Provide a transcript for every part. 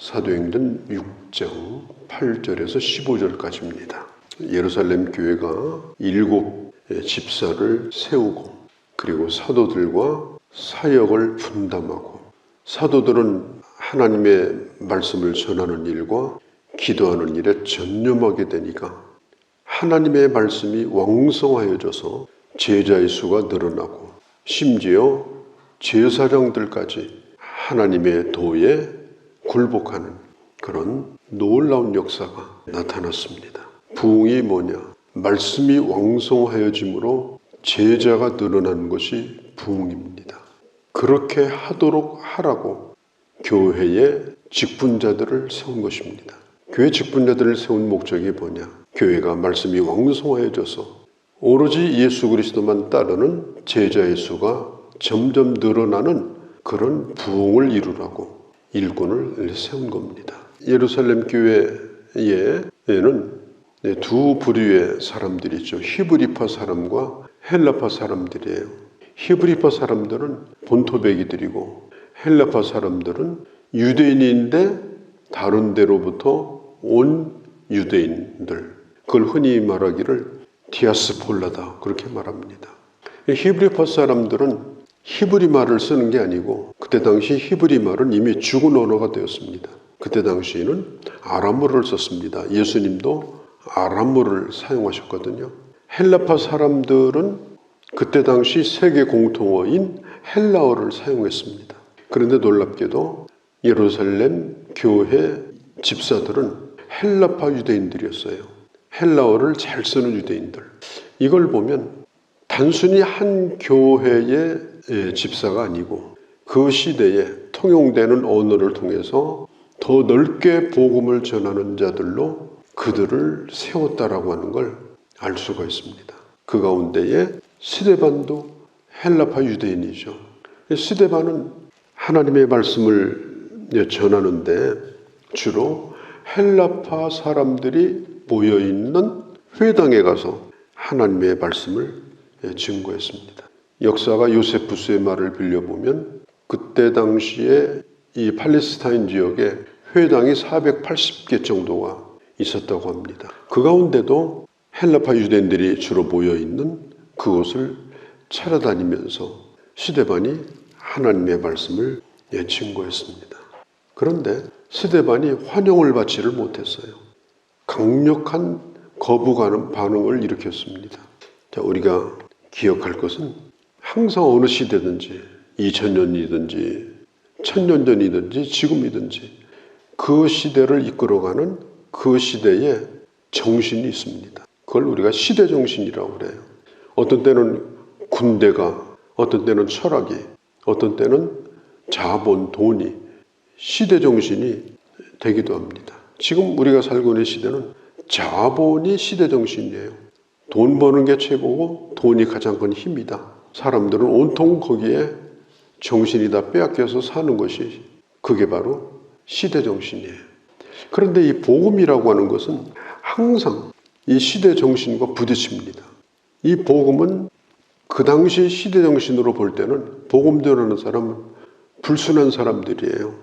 사도행전 6장 8절에서 15절까지입니다. 예루살렘 교회가 7 집사를 세우고 그리고 사도들과 사역을 분담하고 사도들은 하나님의 말씀을 전하는 일과 기도하는 일에 전념하게 되니까 하나님의 말씀이 왕성하여져서 제자의 수가 늘어나고 심지어 제사장들까지 하나님의 도에 굴복하는 그런 놀라운 역사가 나타났습니다. 부흥이 뭐냐? 말씀이 왕성하여짐으로 제자가 늘어나는 것이 부흥입니다. 그렇게 하도록 하라고 교회의 직분자들을 세운 것입니다. 교회 직분자들을 세운 목적이 뭐냐? 교회가 말씀이 왕성하여져서 오로지 예수 그리스도만 따르는 제자의 수가 점점 늘어나는 그런 부흥을 이루라고 일꾼을 세운 겁니다. 예루살렘 교회에는 두 부류의 사람들이 있죠. 히브리파 사람과 헬라파 사람들이에요. 히브리파 사람들은 본토배기들이고 헬라파 사람들은 유대인인데 다른 데로부터 온 유대인들, 그걸 흔히 말하기를 디아스폴라다 그렇게 말합니다. 히브리파 사람들은 히브리 말을 쓰는 게 아니고 그때 당시 히브리 말은 이미 죽은 언어가 되었습니다. 그때 당시에는 아람어를 썼습니다. 예수님도 아람어를 사용하셨거든요. 헬라파 사람들은 그때 당시 세계 공통어인 헬라어를 사용했습니다. 그런데 놀랍게도 예루살렘 교회 집사들은 헬라파 유대인들이었어요. 헬라어를 잘 쓰는 유대인들. 이걸 보면 단순히 한 교회의 집사가 아니고 그 시대에 통용되는 언어를 통해서 더 넓게 복음을 전하는 자들로 그들을 세웠다라고 하는 걸 알 수가 있습니다. 그 가운데에 스데반도 헬라파 유대인이죠. 스데반은 하나님의 말씀을 전하는데 주로 헬라파 사람들이 모여있는 회당에 가서 하나님의 말씀을 증거했습니다. 역사가 요세푸스의 말을 빌려보면 그때 당시에 이 팔레스타인 지역에 회당이 480개 정도가 있었다고 합니다. 그 가운데도 헬라파 유대인들이 주로 모여있는 그곳을 찾아다니면서 스데반이 하나님의 말씀을 증거했습니다. 그런데 스데반이 환영을 받지를 못했어요. 강력한 거부가는 반응을 일으켰습니다. 자, 우리가 기억할 것은 항상 어느 시대든지 2000년이든지 1000년 전이든지 지금이든지 그 시대를 이끌어가는 그 시대의 정신이 있습니다. 그걸 우리가 시대정신이라고 그래요. 어떤 때는 군대가, 어떤 때는 철학이, 어떤 때는 자본, 돈이 시대정신이 되기도 합니다. 지금 우리가 살고 있는 시대는 자본이 시대정신이에요. 돈 버는 게 최고고 돈이 가장 큰 힘이다. 사람들은 온통 거기에 정신이 다 빼앗겨서 사는 것이 그게 바로 시대정신이에요. 그런데 이 복음이라고 하는 것은 항상 이 시대정신과 부딪힙니다. 이 복음은 그 당시 시대정신으로 볼 때는 복음 전하는 사람은 불순한 사람들이에요.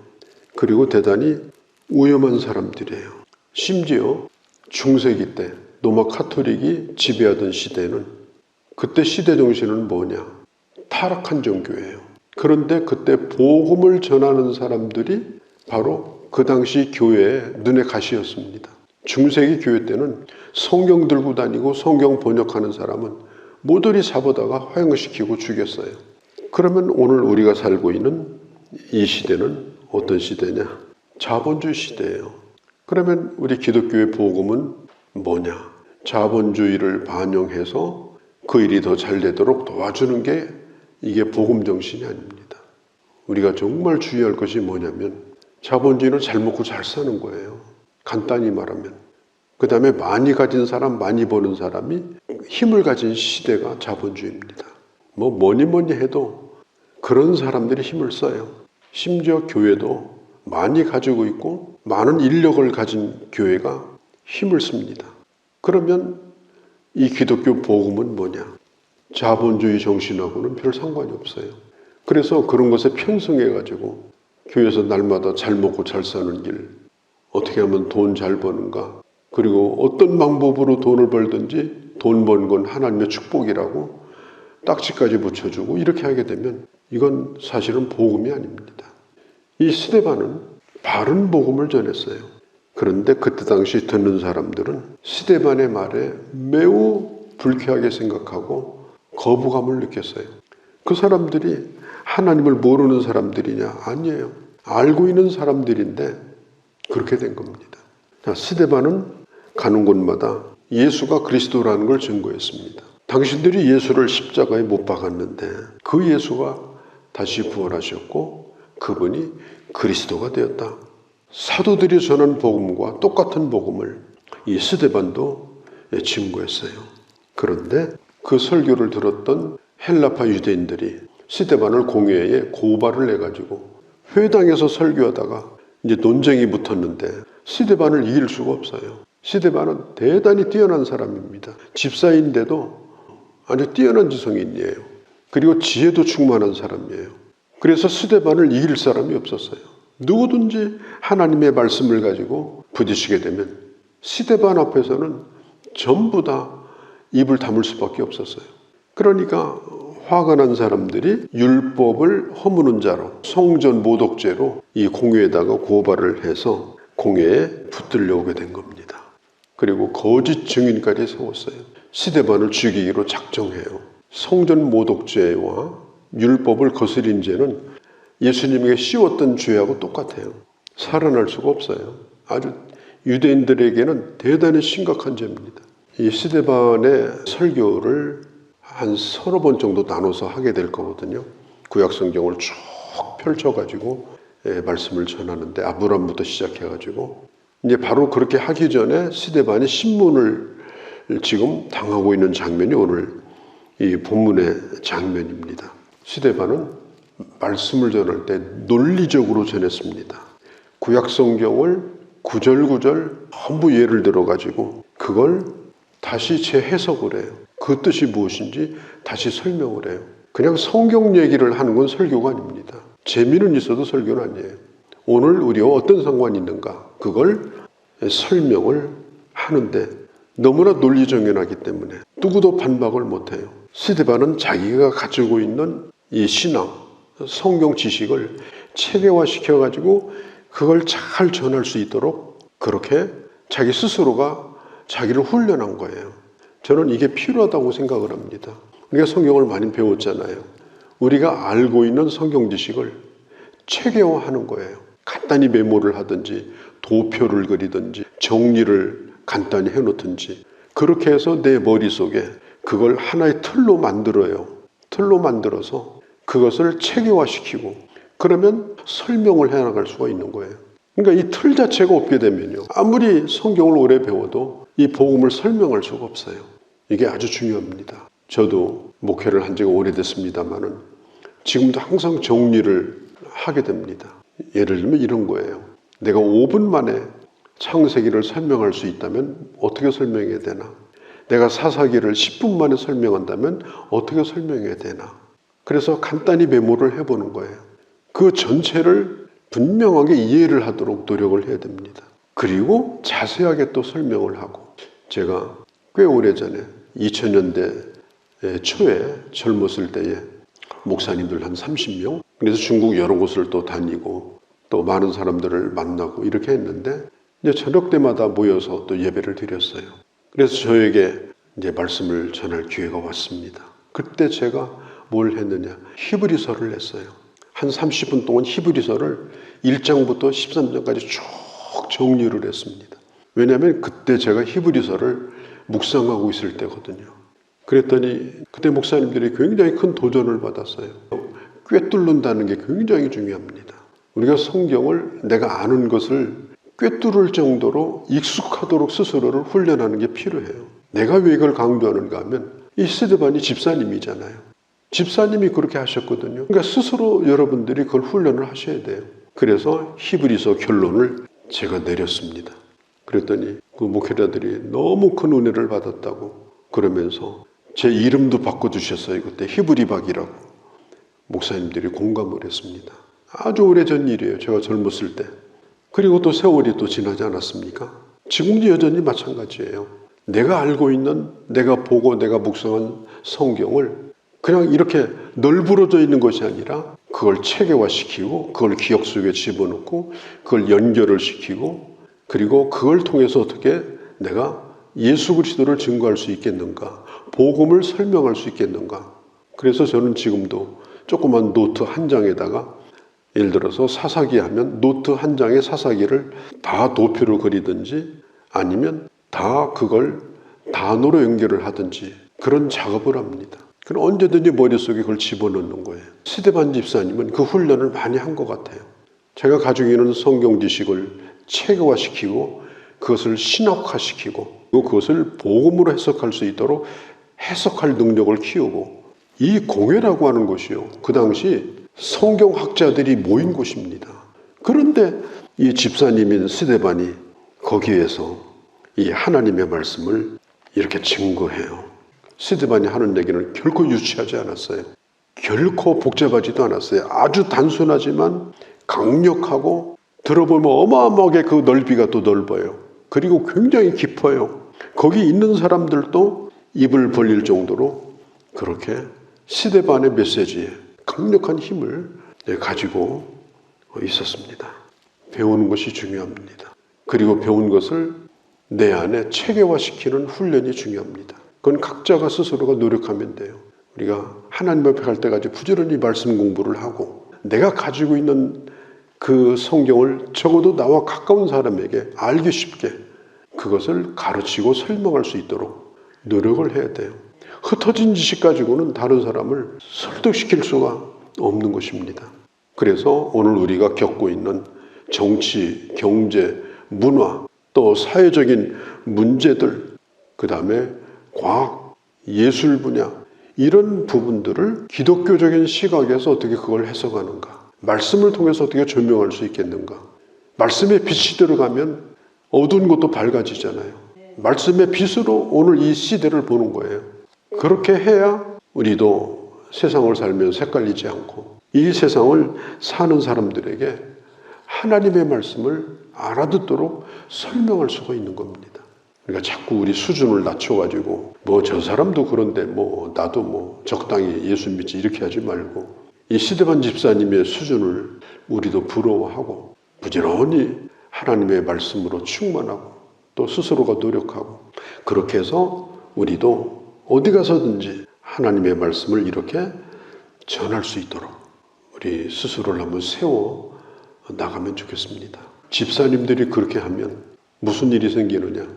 그리고 대단히 위험한 사람들이에요. 심지어 중세기 때 로마 카톨릭이 지배하던 시대는 그때 시대정신은 뭐냐? 타락한 종교예요. 그런데 그때 복음을 전하는 사람들이 바로 그 당시 교회의 눈의 가시였습니다. 중세기 교회 때는 성경 들고 다니고 성경 번역하는 사람은 모조리 잡아다가 화형시키고 죽였어요. 그러면 오늘 우리가 살고 있는 이 시대는 어떤 시대냐? 자본주의 시대예요. 그러면 우리 기독교의 복음은 뭐냐? 자본주의를 반영해서 그 일이 더 잘 되도록 도와주는 게 이게 복음 정신이 아닙니다. 우리가 정말 주의할 것이 뭐냐면 자본주의는 잘 먹고 잘 사는 거예요. 간단히 말하면. 그 다음에 많이 가진 사람, 많이 버는 사람이 힘을 가진 시대가 자본주의입니다. 뭐니 해도 그런 사람들이 힘을 써요. 심지어 교회도 많이 가지고 있고 많은 인력을 가진 교회가 힘을 씁니다. 그러면 이 기독교 복음은 뭐냐? 자본주의 정신하고는 별 상관이 없어요. 그래서 그런 것에 편승해가지고 교회에서 날마다 잘 먹고 잘 사는 길, 어떻게 하면 돈 잘 버는가, 그리고 어떤 방법으로 돈을 벌든지 돈 버는 건 하나님의 축복이라고 딱지까지 붙여주고 이렇게 하게 되면 이건 사실은 복음이 아닙니다. 이 스데반은 바른 복음을 전했어요. 그런데 그때 당시 듣는 사람들은 스데반의 말에 매우 불쾌하게 생각하고 거부감을 느꼈어요. 그 사람들이 하나님을 모르는 사람들이냐? 아니에요. 알고 있는 사람들인데 그렇게 된 겁니다. 자, 스데반은 가는 곳마다 예수가 그리스도라는 걸 증거했습니다. 당신들이 예수를 십자가에 못 박았는데 그 예수가 다시 부활하셨고 그분이 그리스도가 되었다. 사도들이 전한 복음과 똑같은 복음을 이 스데반도 증거했어요. 그런데 그 설교를 들었던 헬라파 유대인들이 스데반을 공회에 고발을 해가지고 회당에서 설교하다가 이제 논쟁이 붙었는데 스데반을 이길 수가 없어요. 스데반은 대단히 뛰어난 사람입니다. 집사인데도 아주 뛰어난 지성인이에요. 그리고 지혜도 충만한 사람이에요. 그래서 스데반을 이길 사람이 없었어요. 누구든지 하나님의 말씀을 가지고 부딪히게 되면 스데반 앞에서는 전부 다 입을 다물 수밖에 없었어요. 그러니까 화가 난 사람들이 율법을 허무는 자로 성전 모독죄로 이 공회에다가 고발을 해서 공회에 붙들려오게 된 겁니다. 그리고 거짓 증인까지 세웠어요. 스데반을 죽이기로 작정해요. 성전 모독죄와 율법을 거스린 죄는 예수님에게 씌웠던 죄하고 똑같아요. 살아날 수가 없어요. 아주 유대인들에게는 대단히 심각한 죄입니다. 이 스데반의 설교를 한 30번 정도 나눠서 하게 될 거거든요. 구약성경을 쭉 펼쳐가지고 말씀을 전하는데 아브람부터 시작해가지고 이제 바로 그렇게 하기 전에 스데반이 신문을 지금 당하고 있는 장면이 오늘 이 본문의 장면입니다. 스데반은 말씀을 전할 때 논리적으로 전했습니다. 구약성경을 구절구절 전부 예를 들어가지고 그걸 다시 재해석을 해요. 그 뜻이 무엇인지 다시 설명을 해요. 그냥 성경 얘기를 하는 건 설교가 아닙니다. 재미는 있어도 설교는 아니에요. 오늘 우리와 어떤 상관이 있는가 그걸 설명을 하는데 너무나 논리정연하기 때문에 누구도 반박을 못해요. 스데반은 자기가 가지고 있는 이 신앙, 성경 지식을 체계화시켜가지고 그걸 잘 전할 수 있도록 그렇게 자기 스스로가 자기를 훈련한 거예요. 저는 이게 필요하다고 생각을 합니다. 우리가 성경을 많이 배웠잖아요. 우리가 알고 있는 성경 지식을 체계화하는 거예요. 간단히 메모를 하든지 도표를 그리든지 정리를 간단히 해놓든지 그렇게 해서 내 머릿속에 그걸 하나의 틀로 만들어요. 틀로 만들어서 그것을 체계화시키고 그러면 설명을 해나갈 수가 있는 거예요. 그러니까 이 틀 자체가 없게 되면요. 아무리 성경을 오래 배워도 이 복음을 설명할 수가 없어요. 이게 아주 중요합니다. 저도 목회를 한 지가 오래됐습니다만은 지금도 항상 정리를 하게 됩니다. 예를 들면 이런 거예요. 내가 5분 만에 창세기를 설명할 수 있다면 어떻게 설명해야 되나? 내가 사사기를 10분 만에 설명한다면 어떻게 설명해야 되나? 그래서 간단히 메모를 해보는 거예요. 그 전체를 분명하게 이해를 하도록 노력을 해야 됩니다. 그리고 자세하게 또 설명을 하고 제가 꽤 오래전에 2000년대 초에 젊었을 때에 목사님들 한 30명 그래서 중국 여러 곳을 또 다니고 또 많은 사람들을 만나고 이렇게 했는데 이제 저녁 때마다 모여서 또 예배를 드렸어요. 그래서 저에게 이제 말씀을 전할 기회가 왔습니다. 그때 제가 뭘 했느냐? 히브리서를 했어요. 한 30분 동안 히브리서를 1장부터 13장까지 쭉 정리를 했습니다. 왜냐하면 그때 제가 히브리서를 묵상하고 있을 때거든요. 그랬더니 그때 목사님들이 굉장히 큰 도전을 받았어요. 꿰뚫는다는 게 굉장히 중요합니다. 우리가 성경을 내가 아는 것을 꿰뚫을 정도로 익숙하도록 스스로를 훈련하는 게 필요해요. 내가 왜 이걸 강조하는가 하면 이 스데반이 집사님이잖아요. 집사님이 그렇게 하셨거든요. 그러니까 스스로 여러분들이 그걸 훈련을 하셔야 돼요. 그래서 히브리서 결론을 제가 내렸습니다. 그랬더니 그 목회자들이 너무 큰 은혜를 받았다고 그러면서 제 이름도 바꿔주셨어요. 그때 히브리박이라고 목사님들이 공감을 했습니다. 아주 오래전 일이에요. 제가 젊었을 때. 그리고 또 세월이 또 지나지 않았습니까? 지금도 여전히 마찬가지예요. 내가 알고 있는, 내가 보고 내가 묵상한 성경을 그냥 이렇게 널브러져 있는 것이 아니라 그걸 체계화시키고 그걸 기억 속에 집어넣고 그걸 연결을 시키고 그리고 그걸 통해서 어떻게 내가 예수 그리스도를 증거할 수 있겠는가, 복음을 설명할 수 있겠는가. 그래서 저는 지금도 조그만 노트 한 장에다가 예를 들어서 사사기 하면 노트 한 장에 사사기를 다 도표로 그리든지 아니면 다 그걸 단어로 연결을 하든지 그런 작업을 합니다. 그럼 언제든지 머릿속에 그걸 집어넣는 거예요. 스데반 집사님은 그 훈련을 많이 한 것 같아요. 제가 가지고 있는 성경 지식을 체계화시키고 그것을 신학화시키고 그것을 복음으로 해석할 수 있도록 해석할 능력을 키우고 이 공회라고 하는 것이요. 그 당시 성경학자들이 모인 곳입니다. 그런데 이 집사님인 스데반이 거기에서 이 하나님의 말씀을 이렇게 증거해요. 스데반이 하는 얘기는 결코 유치하지 않았어요. 결코 복잡하지도 않았어요. 아주 단순하지만 강력하고 들어보면 어마어마하게 그 넓이가 또 넓어요. 그리고 굉장히 깊어요. 거기 있는 사람들도 입을 벌릴 정도로 그렇게 스데반의 메시지에 강력한 힘을 가지고 있었습니다. 배우는 것이 중요합니다. 그리고 배운 것을 내 안에 체계화시키는 훈련이 중요합니다. 그건 각자가 스스로가 노력하면 돼요. 우리가 하나님 앞에 갈 때까지 부지런히 말씀 공부를 하고 내가 가지고 있는 그 성경을 적어도 나와 가까운 사람에게 알기 쉽게 그것을 가르치고 설명할 수 있도록 노력을 해야 돼요. 흩어진 지식 가지고는 다른 사람을 설득시킬 수가 없는 것입니다. 그래서 오늘 우리가 겪고 있는 정치, 경제, 문화, 또 사회적인 문제들, 그 다음에 과학, 예술 분야 이런 부분들을 기독교적인 시각에서 어떻게 그걸 해석하는가, 말씀을 통해서 어떻게 조명할 수 있겠는가. 말씀의 빛이 들어가면 어두운 것도 밝아지잖아요. 말씀의 빛으로 오늘 이 시대를 보는 거예요. 그렇게 해야 우리도 세상을 살면서 헷갈리지 않고 이 세상을 사는 사람들에게 하나님의 말씀을 알아듣도록 설명할 수가 있는 겁니다. 그러니까 자꾸 우리 수준을 낮춰가지고 뭐 저 사람도 그런데 뭐 나도 뭐 적당히 예수 믿지 이렇게 하지 말고 이 스데반 집사님의 수준을 우리도 부러워하고 부지런히 하나님의 말씀으로 충만하고 또 스스로가 노력하고 그렇게 해서 우리도 어디 가서든지 하나님의 말씀을 이렇게 전할 수 있도록 우리 스스로를 한번 세워 나가면 좋겠습니다. 집사님들이 그렇게 하면 무슨 일이 생기느냐?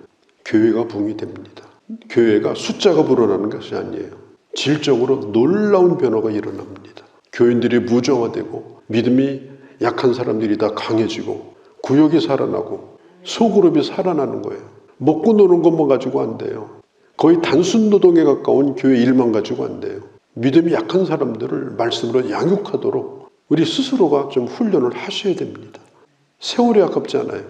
교회가 붕이 됩니다. 교회가 숫자가 불어나는 것이 아니에요. 질적으로 놀라운 변화가 일어납니다. 교인들이 무정화되고 믿음이 약한 사람들이 다 강해지고 구역이 살아나고 소그룹이 살아나는 거예요. 먹고 노는 것만 가지고 안 돼요. 거의 단순 노동에 가까운 교회 일만 가지고 안 돼요. 믿음이 약한 사람들을 말씀으로 양육하도록 우리 스스로가 좀 훈련을 하셔야 됩니다. 세월이 아깝지 않아요.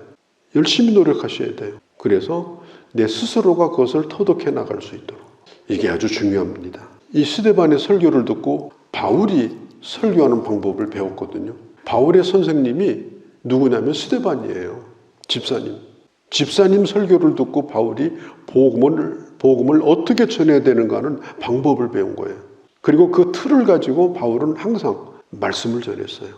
열심히 노력하셔야 돼요. 그래서 내 스스로가 그것을 터득해 나갈 수 있도록 이게 아주 중요합니다. 이 스데반의 설교를 듣고 바울이 설교하는 방법을 배웠거든요. 바울의 선생님이 누구냐면 스데반이에요. 집사님 설교를 듣고 바울이 복음을 어떻게 전해야 되는가 하는 방법을 배운 거예요. 그리고 그 틀을 가지고 바울은 항상 말씀을 전했어요.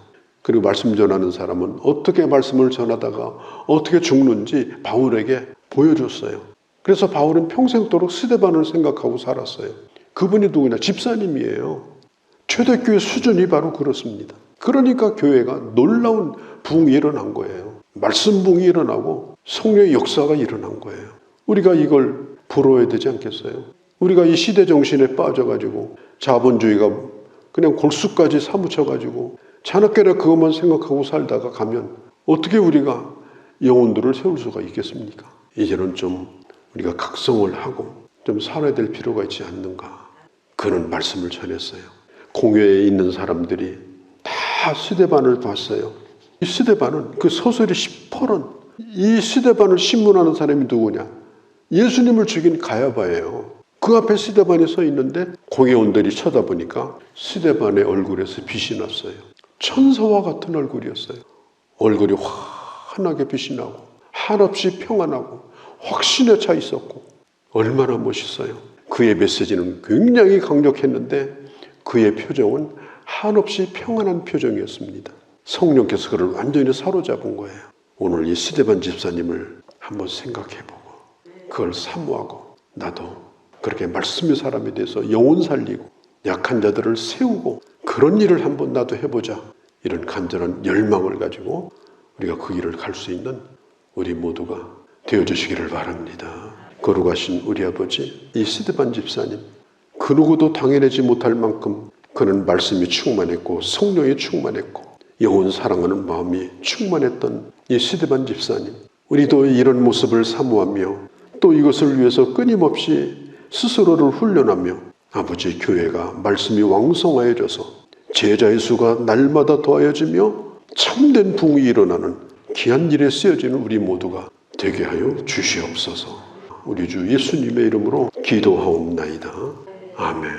그리고 말씀 전하는 사람은 어떻게 말씀을 전하다가 어떻게 죽는지 바울에게 보여줬어요. 그래서 바울은 평생도록 스데반을 생각하고 살았어요. 그분이 누구냐? 집사님이에요. 초대교회 수준이 바로 그렇습니다. 그러니까 교회가 놀라운 부흥이 일어난 거예요. 말씀 부흥이 일어나고 성령의 역사가 일어난 거예요. 우리가 이걸 부러워야 되지 않겠어요? 우리가 이 시대 정신에 빠져가지고 자본주의가 그냥 골수까지 사무쳐가지고 자나깨나 그것만 생각하고 살다가 가면 어떻게 우리가 영혼들을 세울 수가 있겠습니까? 이제는 좀 우리가 각성을 하고 좀 살아야 될 필요가 있지 않는가 그런 말씀을 전했어요. 공회에 있는 사람들이 다 스데반을 봤어요. 이 스데반은 그 서술이 시퍼런 이 스데반을 신문하는 사람이 누구냐? 예수님을 죽인 가야바예요. 그 앞에 스데반이 서 있는데 공회원들이 쳐다보니까 스데반의 얼굴에서 빛이 났어요. 천사와 같은 얼굴이었어요. 얼굴이 환하게 빛이 나고 한없이 평안하고 확신에 차 있었고 얼마나 멋있어요. 그의 메시지는 굉장히 강력했는데 그의 표정은 한없이 평안한 표정이었습니다. 성령께서 그를 완전히 사로잡은 거예요. 오늘 이 스데반 집사님을 한번 생각해보고 그걸 사모하고 나도 그렇게 말씀의 사람에 대해서 영혼 살리고 약한 자들을 세우고 그런 일을 한번 나도 해보자. 이런 간절한 열망을 가지고 우리가 그 길을 갈 수 있는 우리 모두가 되어주시기를 바랍니다. 거룩하신 우리 아버지, 이 스데반 집사님, 그 누구도 당해내지 못할 만큼 그는 말씀이 충만했고 성령이 충만했고 영혼 사랑하는 마음이 충만했던 이 스데반 집사님, 우리도 이런 모습을 사모하며 또 이것을 위해서 끊임없이 스스로를 훈련하며 아버지 교회가 말씀이 왕성하여져서 제자의 수가 날마다 더하여지며 참된 붕이 일어나는 귀한 일에 쓰여지는 우리 모두가 되게 하여 주시옵소서. 우리 주 예수님의 이름으로 기도하옵나이다. 아멘.